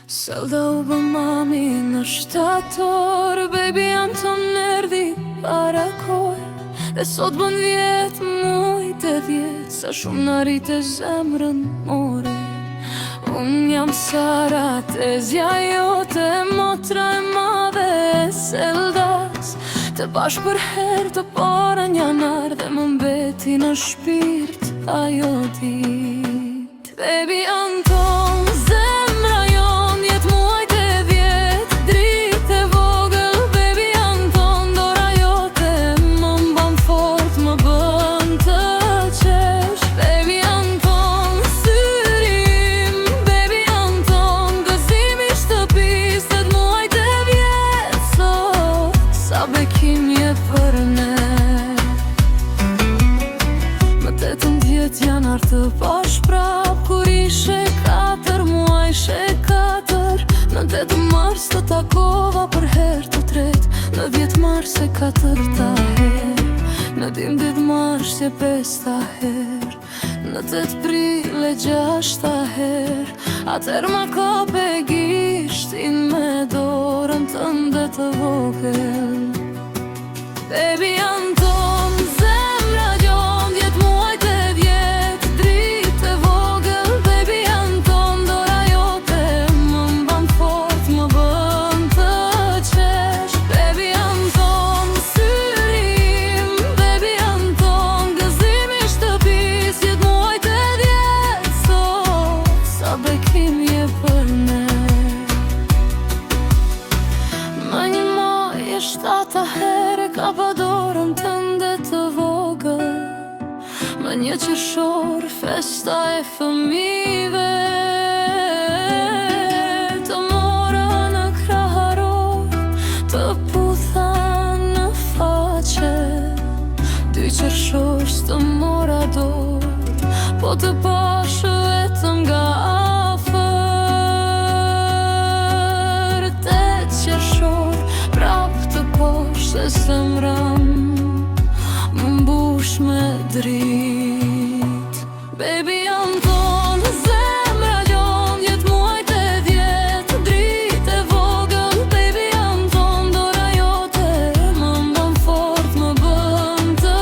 Selda u bë mami në shtator, baby Anton erdi para kohë. Dhe sot bën 10 muj të 10, sa shumë në rritë zemrën more. Unë jam Sara, tezja jote, motra e madhe e Seldas. Të bashkë për herë të parën janar, dhe më mbeti në shpirt ajo dit. Baby Anton, zemra jon, 10 muaj të 10, dritë e vogël. Baby Anton, dora jote më mban fort, më bën të qesh. Baby Anton, syrim, baby Anton, gëzimi shtëpis, 10 muaj të 10 sot, sa bekim je për ne. Më 18 janar të pash prap, kur ishe 4 muaj, ishe 4. Në 8 mars të takova për herë të tret, në 10 mars e 4ta her, në 12 mars e 5ta her, në 8 pril e 6ta her. Atër ma kape gishtin me dorën tënde të vogël. Baby Anton, zemra gjon, 10 muaj të 10, dritë e vogël. Baby Anton, dora jote më mban fort, më bën të qesh. Baby Anton, syrim, baby Anton, gëzimi shtëpis, 10 muaj të 10 sot, sa bekim je për ne. Më një muaj e 7ta herë ka pa dorën tënde të vogël. Më një qershor, festa e fëmijëve, të mora në kraharor, të putha në faqe. 2 qershor s'të mora dorë, po të pash vetëm nga afër. 8 qershor, prap të poshtë e zemrën më mbush me dritë. Baby Anton, zemra gjon, 10 muaj të 10, dritë e vogël. Baby Anton, dora jote më mban fort, më bën të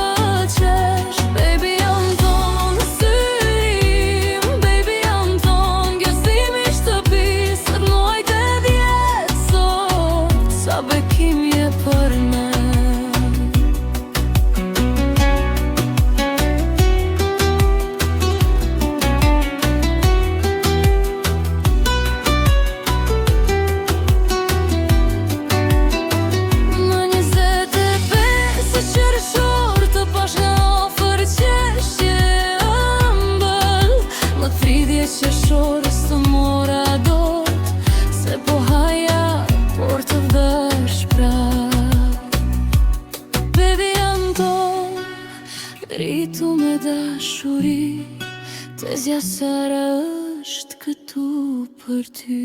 qesh. Baby Anton, syrim, baby Anton, gëzimi shtëpis, 10 muaj të 10 sot, sa bekim je për ne. Qershorës të mora dot, se po haja por të vdesh prap. Baby Anton, dritu me dashuri, tezja Sara është këtu për ty.